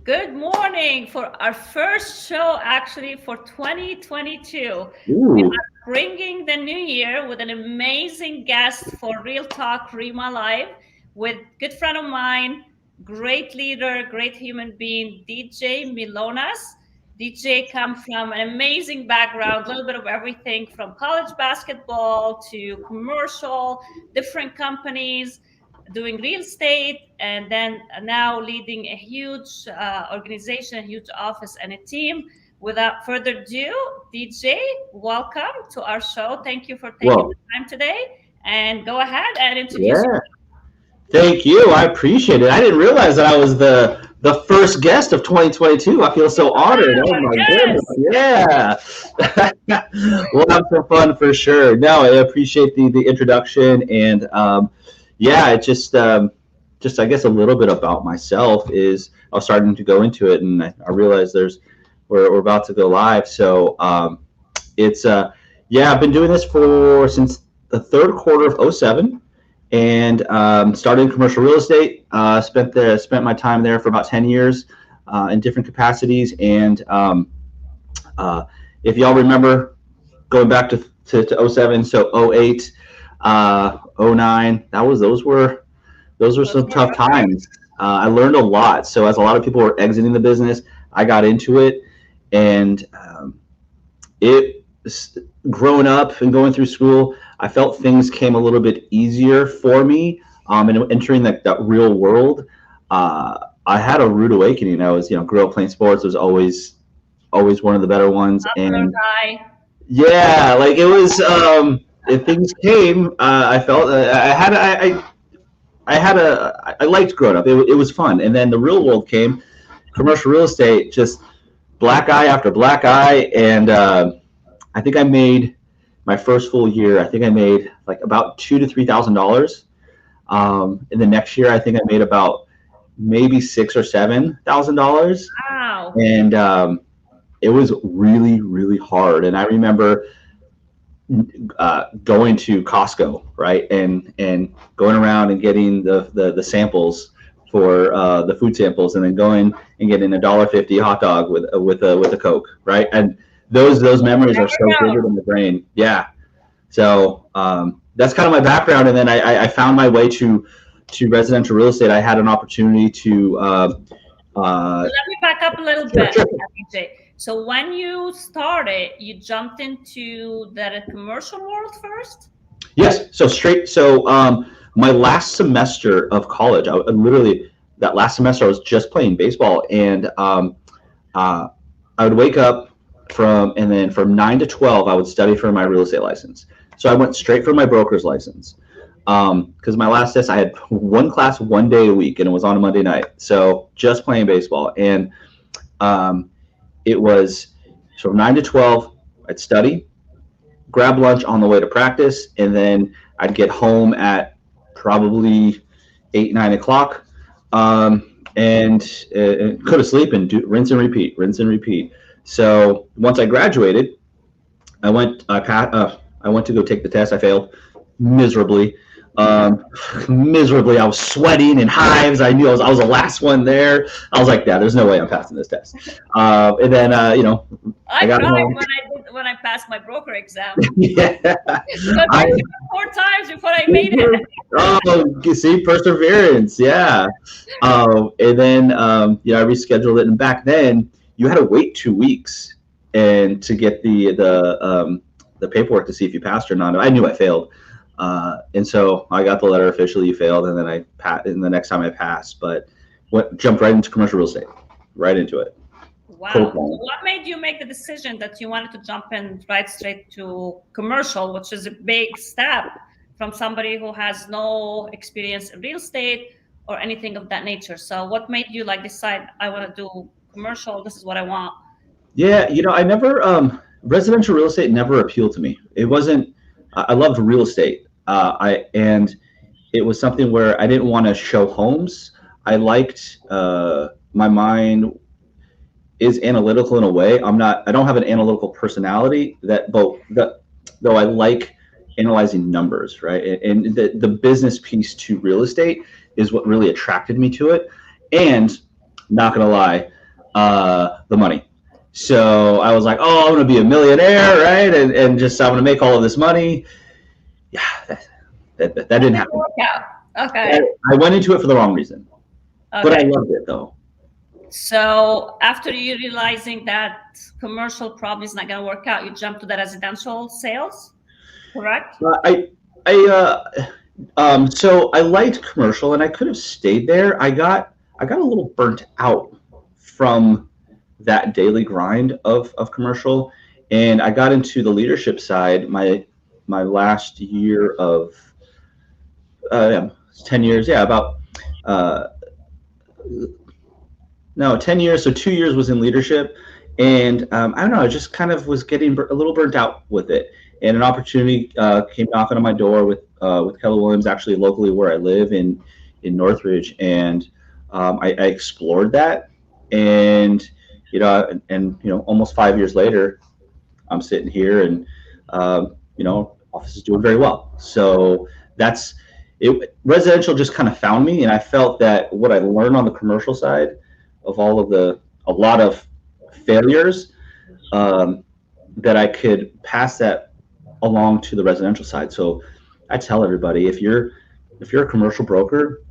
Good morning for our first show actually for 2022. We Ooh, are bringing the new year with an amazing guest for Real Talk Rima Live with good friend of mine, great leader, great human being, DJ Milonas. DJ come from an amazing background, a little bit of everything from college basketball to commercial, different companies doing real estate, and then now leading a huge organization, a huge office, and a team. Without further ado, DJ, welcome to our show. Thank you for taking well, the time today, and go ahead and introduce yeah. Thank you. I appreciate it. I didn't realize that I was the first guest of 2022. I feel so honored. Oh yourself. my goodness. Yes. Yeah. We'll have some fun for sure. No, I appreciate the introduction and yeah, it just I guess a little bit about myself is I was starting to go into it and I realized we're about to go live. So it's yeah, I've been doing this for since the third quarter of '07 and started in commercial real estate. Spent my time there for about 10 years in different capacities. And if y'all remember going back to '07, so '08, '09, those were Those some were tough times. I learned a lot. So as a lot of people were exiting the business, I got into it, and it growing up and going through school, I felt things came a little bit easier for me. And entering that real world, I had a rude awakening. I was, grew up playing sports. It was always one of the better ones. popular And guy. yeah, like it was, if things came, I felt I liked growing up. It was fun. And then the real world came, commercial real estate, just black eye after black eye. And, I think I made my first full year. I think I made like about $2,000 to $3,000. In the next year, I think I made about maybe $6,000 or $7,000, Wow. and it was really really hard. And I remember going to Costco, right, and going around and getting the samples for the food samples, and then going and getting $1.50 hot dog with a Coke, right, and those memories are so Never vivid know. in the brain. Yeah, so that's kind of my background, and then I found my way to residential real estate. I had an opportunity to So uh, let me back up a little sure, bit, sure. DJ. So when you started, you jumped into the commercial world first? Yes, so straight. So my last semester of college, I literally that last semester I was just playing baseball, and uh, I would wake up and then from 9 to 12 I would study for my real estate license. So I went straight for my broker's license. Because my last test, I had one class 1 day a week, and it was on a Monday night. So just playing baseball, and um, it was from 9 to 12. I'd study, grab lunch on the way to practice, and then I'd get home at probably 8, 9 o'clock, and go to sleep and do rinse and repeat, rinse and repeat. So once I graduated, I went to go take the test. I failed miserably. Miserably. I was sweating in hives. I knew I was the last one there. I was like, yeah, there's no way I'm passing this test. And then, I I got cried home. when I passed my broker exam. Yeah. So I I, went through it 4 times before I made it. oh, you see, perseverance. Yeah. And then, I rescheduled it. And back then, you had to wait 2 weeks and to get the paperwork to see if you passed or not. I knew I failed. And so I got the letter officially you failed, and then and the next time I passed, but jumped right into commercial real estate, right into it. Cold Wow. So call. what made you make the decision that you wanted to jump in right straight to commercial, which is a big step from somebody who has no experience in real estate or anything of that nature? So what made you like decide I want to do commercial? This is what I want. Yeah, I never residential real estate never appealed to me. It wasn't. I loved real estate. I and it was something where I didn't want to show homes. I liked my mind is analytical in a way. I don't have an analytical personality though I like analyzing numbers, right? And the business piece to real estate is what really attracted me to it. And not gonna lie, the money. So I was like, oh, I'm gonna be a millionaire, right? And just I'm gonna make all of this money. Yeah, that That didn't didn't happen. work out. I, Okay. I went into it for the wrong reason, but I Okay. loved it though. So after you realizing that commercial probably is not going to work out, you jump to the residential sales, correct? So I liked commercial, and I could have stayed there. I got a little burnt out from that daily grind of commercial, and I got into the leadership side. My last year of yeah, 10 years, yeah, about uh, no 10 years. So 2 years was in leadership, and I don't know. I just kind of was getting a little burnt out with it, and an opportunity came knocking on my door with Keller Williams, actually locally where I live in Northridge, and I explored that, and almost 5 years later, I'm sitting here, and office is doing very well. So that's it. Residential just kind of found me, and I felt that what I learned on the commercial side of a lot of failures, um, that I could pass that along to the residential side. So I tell everybody, if you're a commercial broker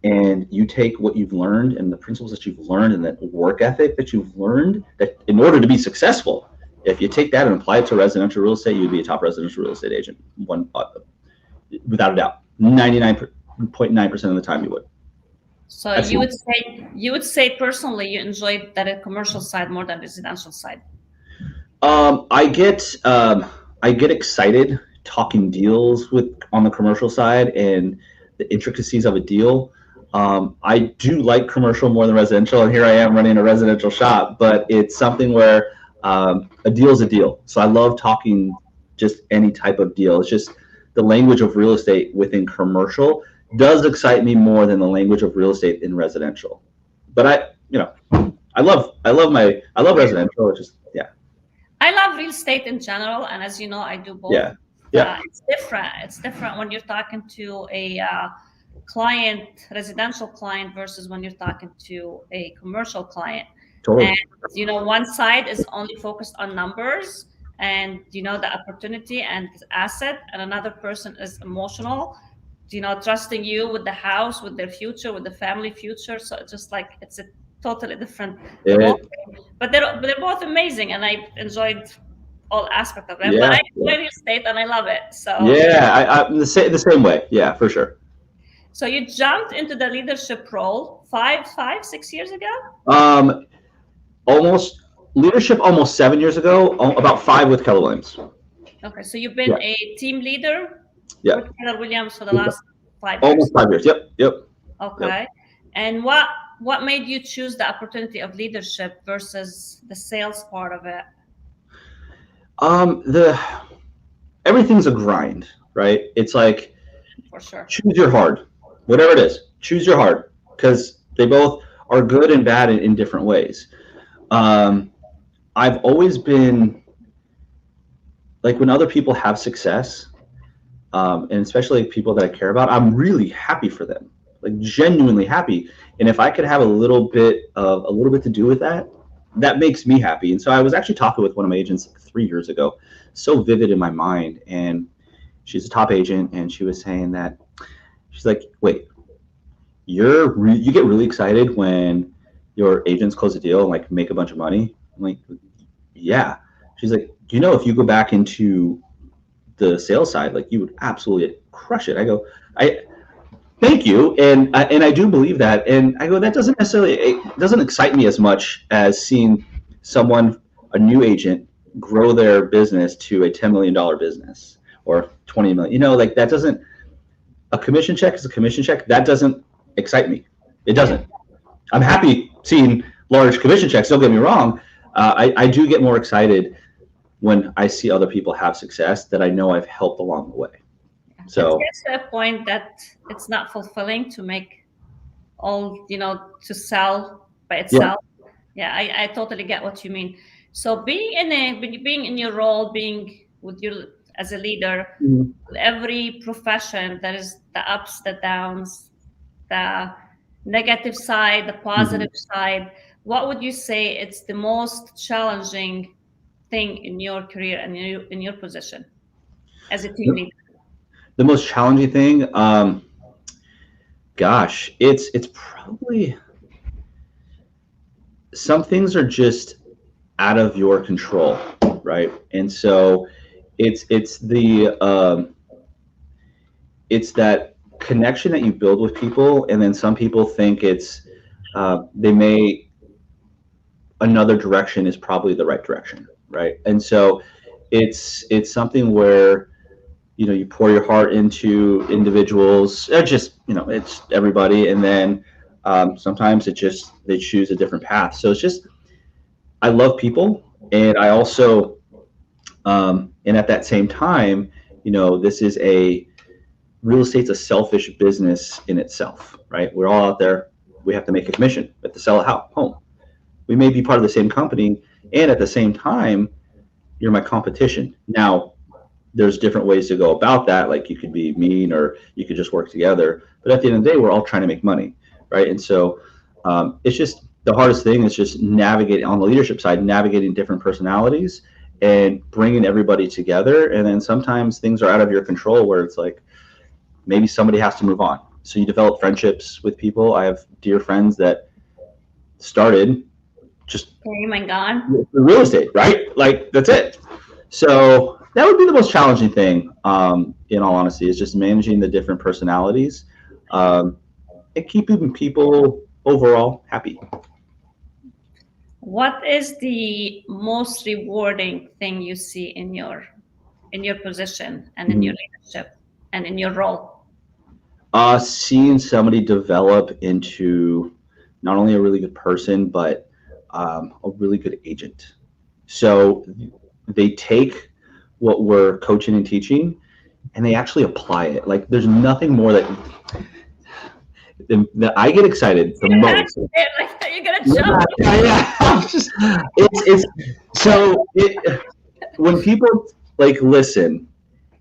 and you take what you've learned and the principles that you've learned and that work ethic that you've learned, that in order to be successful, if you take that and apply it to residential real estate, you'd be a top residential real estate agent, without a doubt. 99.9% of the time you would. So That's you would say personally you enjoyed that commercial side more than residential side. Um, I get um, I get excited talking deals with on the commercial side and the intricacies of a deal. I do like commercial more than residential, and here I am running a residential shop, but it's something where a deal is a deal. So I love talking just any type of deal. It's just the language of real estate within commercial does excite me more than the language of real estate in residential. But I love residential. It's just yeah. I love real estate in general, and as you know, I do both. Yeah. Yeah. It's different. It's different when you're talking to a client, residential client, versus when you're talking to a commercial client. Totally. And one side is only focused on numbers and the opportunity and the asset, and another person is emotional, trusting you with the house, with their future, with the family future. So it's just like it's a totally different ball. It, But they're both amazing, and I enjoyed all aspect of it. But yeah. I Yeah. enjoy real estate, and I love it. So Yeah. I'm the same way. Yeah, for sure. so you jumped into the leadership role 6 years ago. Um, almost leadership almost 7 years ago. About five with Keller Williams. Okay, so you've been Yeah. a team leader Yeah. with Keller Williams for the last 5 years. Almost 5 years. Yep. Yep. Okay. And what made you choose the opportunity of leadership versus the sales part of it? The everything's a grind, right? It's like For sure. choose your hard, whatever it is. Choose your hard because they both are good and bad in different ways. Um, I've always been like when other people have success, and especially people that I care about, I'm really happy for them, like genuinely happy. And if I could have a little bit to do with that, that makes me happy. And so I was actually talking with one of my agents like 3 years ago, so vivid in my mind. And she's a top agent, and she was saying that she's like, "Wait, you get really excited when your agents close a deal and like make a bunch of money?" I'm like, "Yeah." She's like, "Do you know if you go back into the sales side, like you would absolutely crush it?" I go, "I thank you," and I do believe that. And I go, that it doesn't excite me as much as seeing someone, a new agent, grow their business to a $10 million business or 20 million. Like that doesn't. A commission check is a commission check. That doesn't excite me. It doesn't. I'm happy seeing large commission checks. Don't get me wrong. I do get more excited when I see other people have success that I know I've helped along the way. So It gets to a point that it's not fulfilling to make all, to sell by yeah. itself. Yeah, I totally get what you mean. So being in your role, being with you as a leader, Mhm. every profession, there is the ups, the downs, the negative side, the Mhm. positive side. What would you say it's the most challenging thing in your career and in your position as a team leader? The most challenging thing, gosh, it's probably some things are just out of your control, right? And so it's that connection that you build with people, and then some people think they may another direction is probably the right direction, right? And so it's something where you pour your heart into individuals, just it's everybody, and then sometimes it just they choose a different path. So it's just I love people, and I also and at that same time, this is a real estate's a selfish business in itself, right? We're all out there. We have to make a commission. We have to sell a home. We may be part of the same company, and at the same time, you're my competition. Now, there's different ways to go about that. Like you could be mean, or you could just work together. But at the end of the day, we're all trying to make money, right? And so it's just the hardest thing is just navigating on the leadership side, navigating different personalities and bringing everybody together. And then sometimes things are out of your control, where it's like maybe somebody has to move on. So you develop friendships with people. I have dear friends that started just Okay, my God. real estate, right? Like that's it. So that would be the most challenging thing, in all honesty, is just managing the different personalities, um, and keeping people overall happy. What is the most rewarding thing you see in your position and in your Mhm. leadership and in your role? Seeing somebody develop into not only a really good person, but a really good agent. So they take what we're coaching and teaching, and they actually apply it. Like there's nothing more that I get excited the You're gonna most. ask it, like you're gonna Yeah, jump. yeah, yeah. It's so when people like listen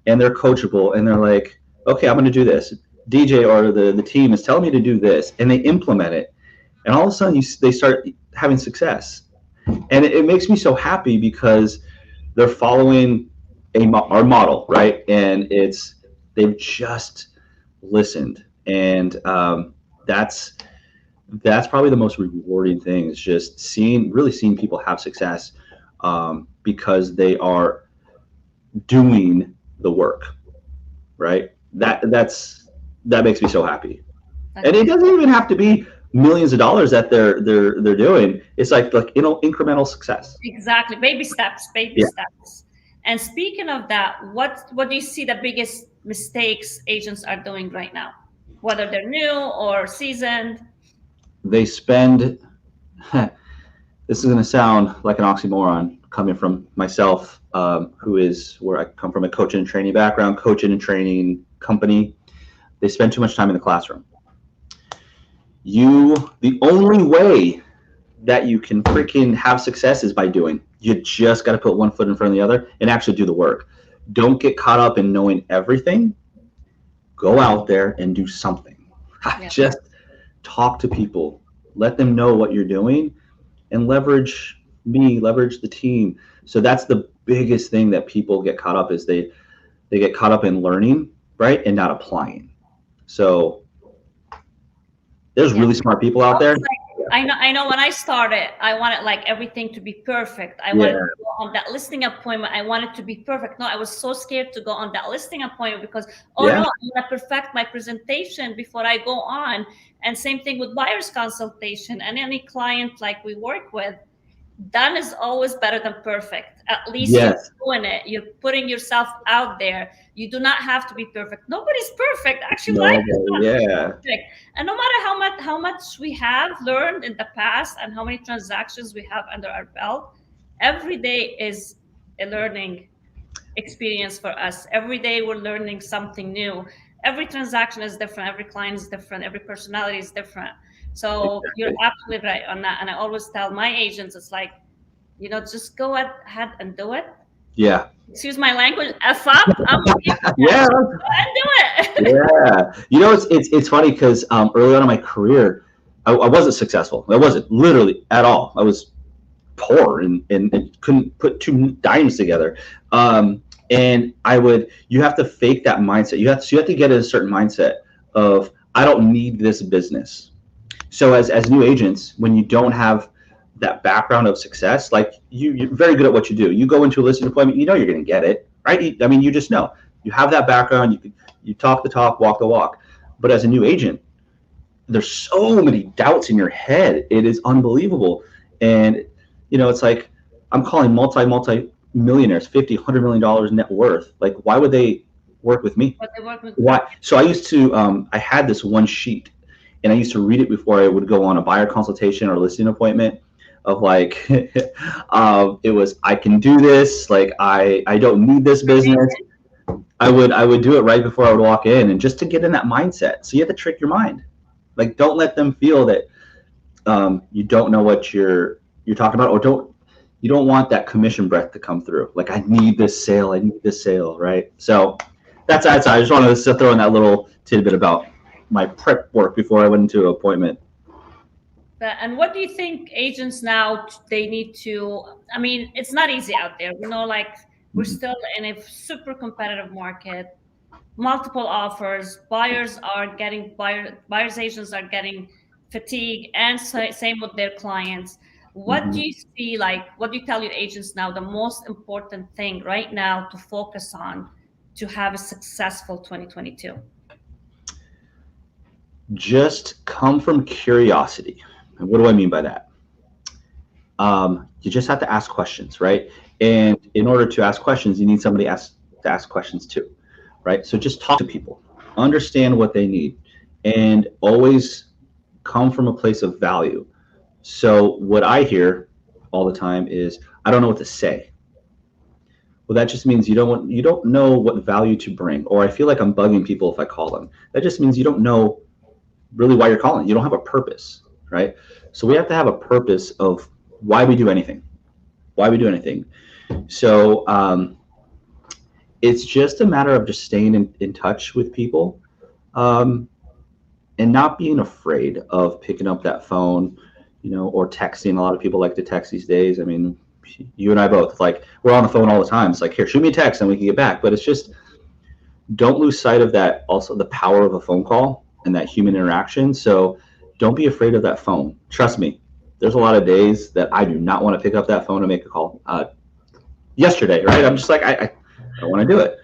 and they're coachable and they're like, okay, I'm going to do this. DJ or the team is telling me to do this, and they implement it, and all of a sudden they start having success, and it makes me so happy because they're following our model, right? And they've just listened, and that's that's probably the most rewarding thing is just really seeing people have success, because they are doing the work, right? That makes me so happy. And it doesn't even have to be millions of dollars that they're doing. It's like incremental success. Exactly. Baby steps, baby Yeah. steps. And speaking of that, what do you see the biggest mistakes agents are doing right now? Whether they're new or seasoned. They spend this is going to sound like an oxymoron coming from myself, who is where I come from, a coaching and training background, coaching and training company. They spend too much time in the classroom. The only way that you can freaking have success is by doing. You just got to put one foot in front of the other and actually do the work. Don't get caught up in knowing everything. Go out there and do something. Yeah. Just talk to people, let them know what you're doing, and leverage the team. So that's the biggest thing that people get caught up is they get caught up in learning, right, and not applying. So there's Yeah. really smart people out there. I know when I started, I wanted like everything to be perfect. I Yeah, wanted to go on that listing appointment. I wanted to be perfect. No, I was so scared to go on that listing appointment because, oh no, yeah, I'm gonna perfect my presentation before I go on. And same thing with buyer's consultation and any client like we work with. Done is always better than perfect. At least you're yes, doing it. You're putting yourself out there. You do not have to be perfect. Nobody's perfect. Actually, life is no, not yeah, perfect. And no matter how much we have learned in the past and how many transactions we have under our belt, every day is a learning experience for us. Every day we're learning something new. Every transaction is different. Every client is different. Every personality is different. So you're exactly. absolutely right on that. And I always tell my agents, it's like, just go ahead and do it. Yeah, Excuse my language. F up. I'm yeah, yeah, go ahead and do it. yeah. It's funny because early on in my career, I wasn't successful. I wasn't literally at all. I was poor and couldn't put two dimes together. And you have to fake that mindset. You have to get in a certain mindset of, I don't need this business. So as new agents, when you don't have that background of success, like you're very good at what you do. You go into a listing appointment, you know you're going to get it, right? I mean, you just know. You have that background. You talk the talk, walk the walk. But as a new agent, there's so many doubts in your head. It is unbelievable. And it's like, I'm calling multi millionaires, $50-100 million net worth. Like, why would they work with me? But they work with Why? So I used to, I had this one sheet, and I used to read it before I would go on a buyer consultation or listing appointment, of like, it was, I can do this. Like, I don't need this business. I would do it right before I would walk in, and just to get in that mindset. So you have to trick your mind. Like, don't let them feel that you don't know what you're talking about, or you don't want that commission breath to come through. Like, I need this sale, right? So that's I just wanted to throw in that little tidbit about my prep work before I went into an appointment. And what do you think agents now, they need to, I mean, it's not easy out there. Like, we're still in a super competitive market, multiple offers, buyers agents are getting fatigued, and same with their clients. What do you see, like, what do you tell your agents now, the most important thing right now to focus on to have a successful 2022? Just come from curiosity. And what do I mean by that? You just have to ask questions, right? And in order to ask questions, you need somebody to ask questions too, right? So just talk to people, understand what they need, and always come from a place of value. So what I hear all the time is, I don't know what to say. Well, that just means you don't know what value to bring, or I feel like I'm bugging people if I call them. That just means you don't know really why you're calling. You don't have a purpose, right? So we have to have a purpose of why we do anything. So it's just a matter of just staying in touch with people, and not being afraid of picking up that phone, or texting. A lot of people like to text these days. I mean, you and I both, like, we're on the phone all the time. It's like, here, shoot me a text and we can get back. But it's just, don't lose sight of that, also the power of a phone call and that human interaction. So don't be afraid of that phone. Trust me, there's a lot of days that I do not want to pick up that phone and make a call. Yesterday, right? I'm just like, I don't want to do it.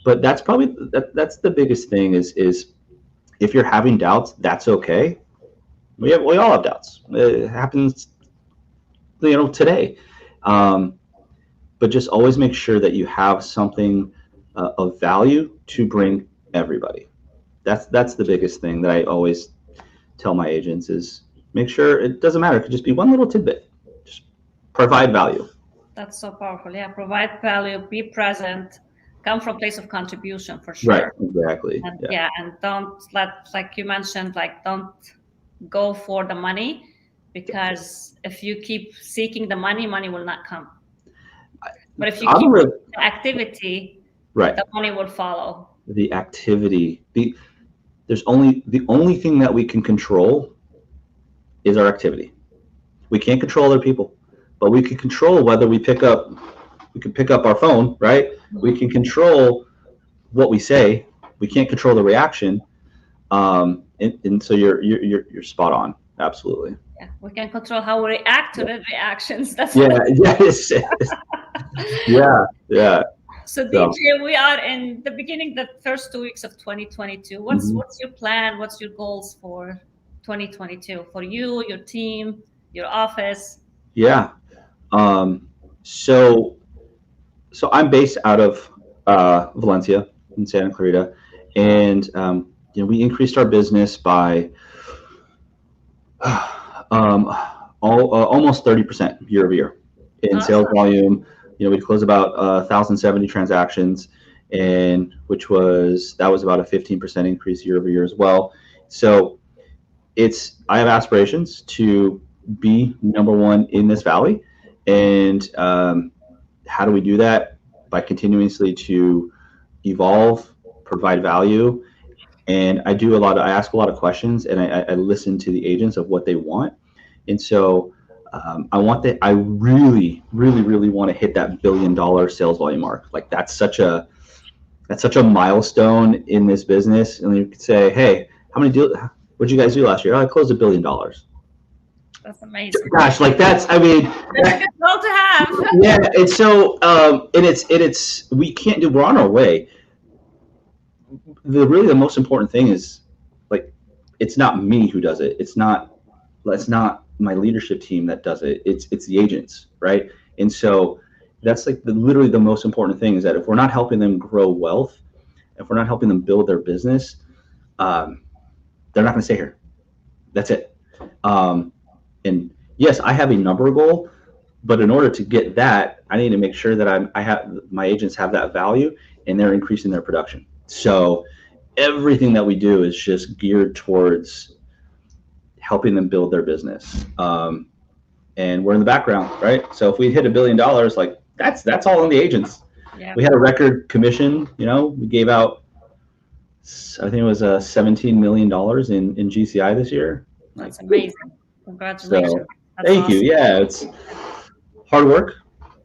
But that's probably, that's the biggest thing is if you're having doubts, that's okay. We all have doubts. It happens, today. But just always make sure that you have something of value to bring everybody. That's the biggest thing that I always tell my agents is, make sure, it doesn't matter. It could just be one little tidbit. Just provide value. That's so powerful. Yeah, provide value, be present, come from a place of contribution, for sure. Right, exactly. And, and don't like you mentioned, like, don't go for the money, because if you keep seeking the money will not come. But if you keep the activity, right, the money will follow. The activity. The only thing that we can control is our activity. We can't control other people, but we can control whether we can pick up our phone, right? We can control what we say. We can't control the reaction. And so you're spot on. Absolutely. Yeah, we can control how we react to the reactions. That's yes. Yeah. So DJ, we are in the beginning, the first 2 weeks of 2022. What's your plan? What's your goals for 2022 for you, your team, your office? Yeah. So I'm based out of Valencia in Santa Clarita, and we increased our business by almost 30% year over year in sales volume. We closed about 1,070 transactions, and that was about a 15% increase year over year as well. So I have aspirations to be number one in this valley. And how do we do that? By continuously to evolve, provide value, and I ask a lot of questions, and I listen to the agents of what they want. And so I really, really, really want to hit that $1 billion sales volume mark. Like that's such a milestone in this business. And you could say, hey, how many deals? What did you guys do last year? Oh, I closed $1 billion. That's amazing. Gosh, like that's a good goal to have. Yeah, and so and it's we're on our way. The most important thing is, like, it's not me who does it. It's not my leadership team that does it. It's the agents, right? And so that's like literally the most important thing, is that if we're not helping them grow wealth, if we're not helping them build their business, they're not going to stay here. That's it. And yes, I have a number goal, but in order to get that, I need to make sure that I have my agents have that value and they're increasing their production. So everything that we do is just geared towards helping them build their business. And we're in the background, right? So if we hit $1 billion, like that's all on the agents. Yeah. We had a record commission. We gave out, I think it was $17 million in GCI this year. That's amazing. Congratulations. So, thank you. Yeah, it's hard work.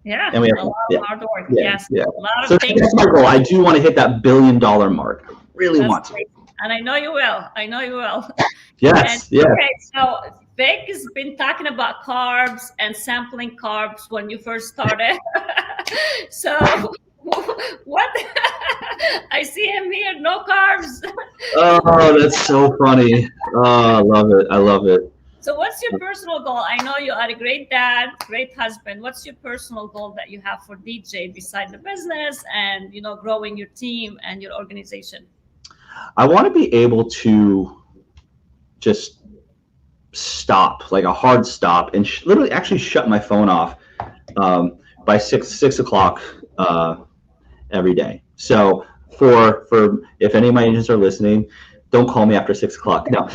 Yeah, and we have a lot of hard work. Yes. Yeah. A lot of So things. that's my goal. I do want to hit that $1 billion mark. I really want to. Great. And I know you will. Yes. Yeah. Okay, so Vic has been talking about carbs and sampling carbs when you first started. So what? I see him here, no carbs. Oh, that's so funny. Oh, I love it. So what's your personal goal? I know you are a great dad, great husband. What's your personal goal that you have for DJ beside the business and, growing your team and your organization? I want to be able to just stop, like a hard stop, and literally actually shut my phone off by 6 o'clock every day. So for if any of my agents are listening, don't call me after 6 o'clock. No.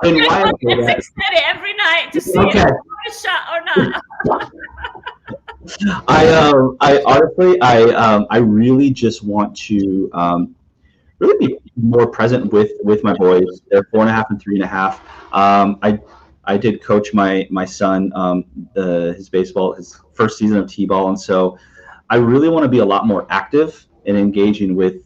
And why I say that, 6:30 every night to see if it's shut or not. I honestly, I really just want to really be more present with my boys. They're 4.5 and 3.5. I did coach my son his first season of t-ball, and so I really want to be a lot more active and engaging with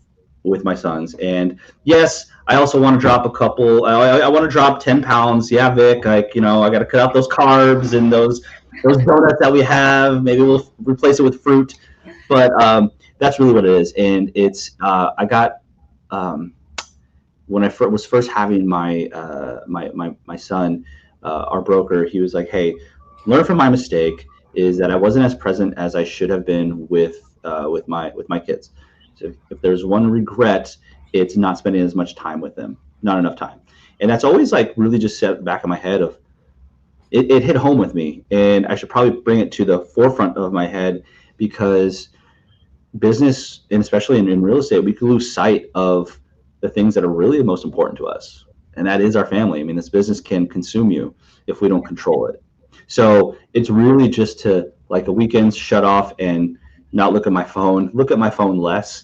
my sons. And yes, I also want to drop a couple. I want to drop 10 pounds. Yeah, Vic, I got to cut out those carbs and those donuts that we have. Maybe we'll replace it with fruit. But that's really what it is. And it's I got when I was first having my son, our broker, he was like, "Hey, learn from my mistake is that I wasn't as present as I should have been with my kids. So if there's one regret, it's not spending as much time with them, not enough time." And that's always like really just set back in my head of it hit home with me, and I should probably bring it to the forefront of my head, because business, and especially in real estate, we can lose sight of the things that are really the most important to us, and that is our family. I mean, this business can consume you if we don't control it. So it's really just to, like, the weekends, shut off and not look at my phone less,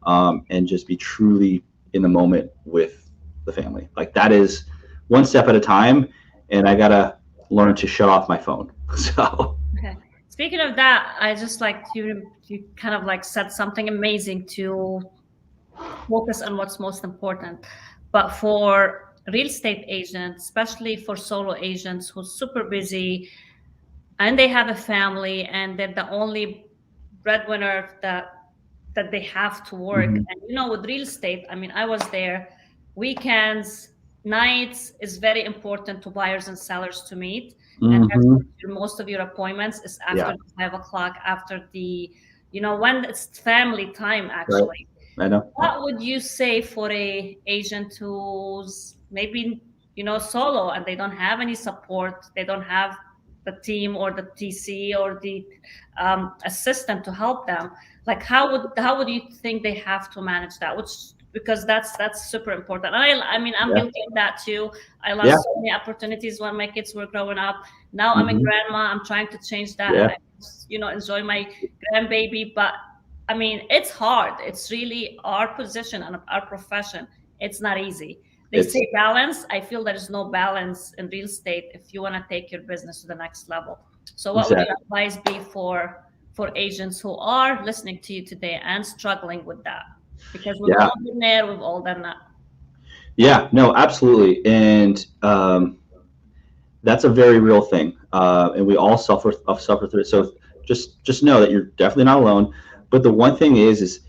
and just be truly in the moment with the family. Like, that is one step at a time, and I gotta learn to shut off my phone. So. Okay. Speaking of that, I just like you kind of like said something amazing, to focus on what's most important. But for real estate agents, especially for solo agents who's super busy and they have a family and they're the only breadwinner that they have to work. Mm-hmm. And with real estate, I mean, I was there, weekends, nights is very important to buyers and sellers to meet. And most of your appointments is after 5 o'clock, after the, when it's family time, actually. Right. I know. What would you say for a agent who's maybe, solo, and they don't have any support, they don't have the team or the TC or the assistant to help them? Like, how would you think they have to manage that? Because that's super important. And I mean, I'm guilty of that too. I lost so many opportunities when my kids were growing up. Now I'm a grandma. I'm trying to change that. And I enjoy my grandbaby, but I mean, it's hard. It's really our position and our profession. It's not easy. They It's say balance. I feel there is no balance in real estate if you want to take your business to the next level. So, what would your exactly. advice be for agents who are listening to you today and struggling with that? Because we've Yeah. all been there, we've all done that. Yeah. No, absolutely. And that's a very real thing. And we all suffer through it. So just know that you're definitely not alone. But the one thing is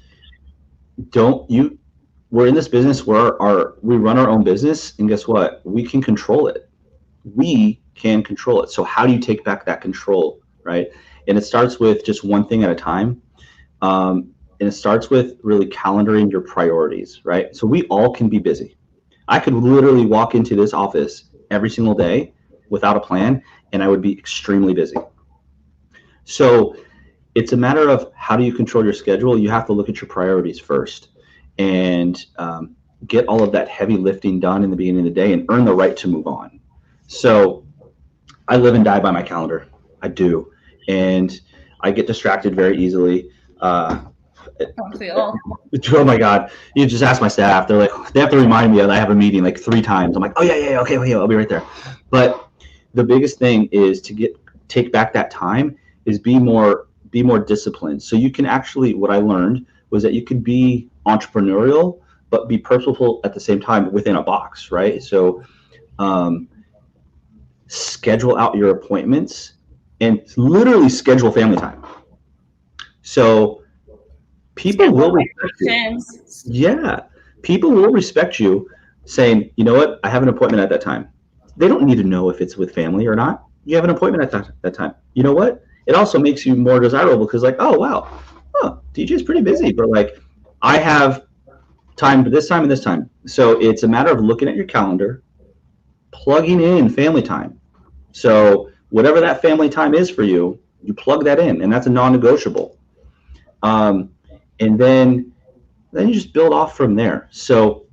don't you we're in this business where we run our own business, and guess what? We can control it. We can control it. So how do you take back that control, right? And it starts with just one thing at a time. And it starts with really calendaring your priorities, right? So we all can be busy. I could literally walk into this office every single day without a plan, and I would be extremely busy. So it's a matter of how do you control your schedule. You have to look at your priorities first, and get all of that heavy lifting done in the beginning of the day and earn the right to move on. So I live and die by my calendar. I do. And I get distracted very easily. Don't we all? Oh my God. You just ask my staff. They're like, they have to remind me that I have a meeting like 3 times. I'm like, oh, yeah, yeah, okay, okay, I'll be right there. But the biggest thing is to take back that time is be more disciplined. So you can actually, what I learned was that you could be entrepreneurial, but be purposeful at the same time within a box, right? So um, schedule out your appointments and literally schedule family time. So people will Schedule respect you. vacations. Yeah, people will respect you saying, you know what, I have an appointment at that time. They don't need to know if it's with family or not. You have an appointment at that time. You know what? It also makes you more desirable because, like, oh, wow, oh, DJ's pretty busy, but like, I have time for this time and this time. So it's a matter of looking at your calendar, plugging in family time. So whatever that family time is for you, you plug that in, and that's a non-negotiable. Um, and then you just build off from there. So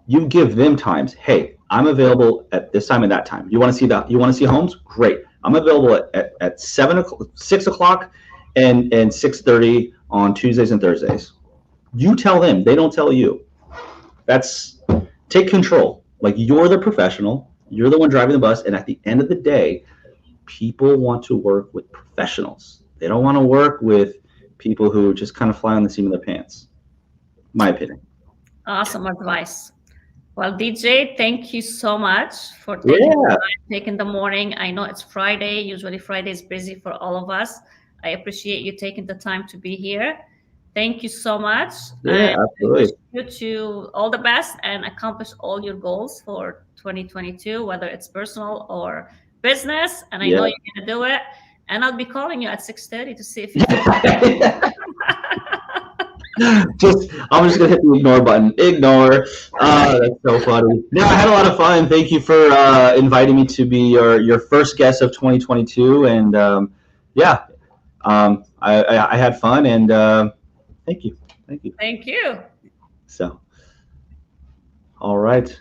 you give them times. Hey, I'm available at this time and that time. You want to see that? You want to see homes? Great. I'm available at 7 o'clock, 6 o'clock, and 6:30 on Tuesdays and Thursdays. You tell them. They don't tell you. That's take control. Like you're the professional. You're the one driving the bus. And at the end of the day, people want to work with professionals. They don't want to work with people who just kind of fly on the seam of their pants. My opinion. Awesome advice. Well, DJ, thank you so much for taking the Yeah, time, taking the morning. I know it's Friday. Usually Friday is busy for all of us. I appreciate you taking the time to be here. Thank you so much. yeah, And I wish absolutely. you to all the best and accomplish all your goals for 2022, whether it's personal or business. And I know Yeah. you're going to do it. And I'll be calling you at 6:30 to see if you feel. I'm just gonna hit the ignore button. Ignore. That's so funny. No, I had a lot of fun. Thank you for inviting me to be your first guest of 2022, and yeah, I had fun, and thank you, thank you. Thank you. So, all right.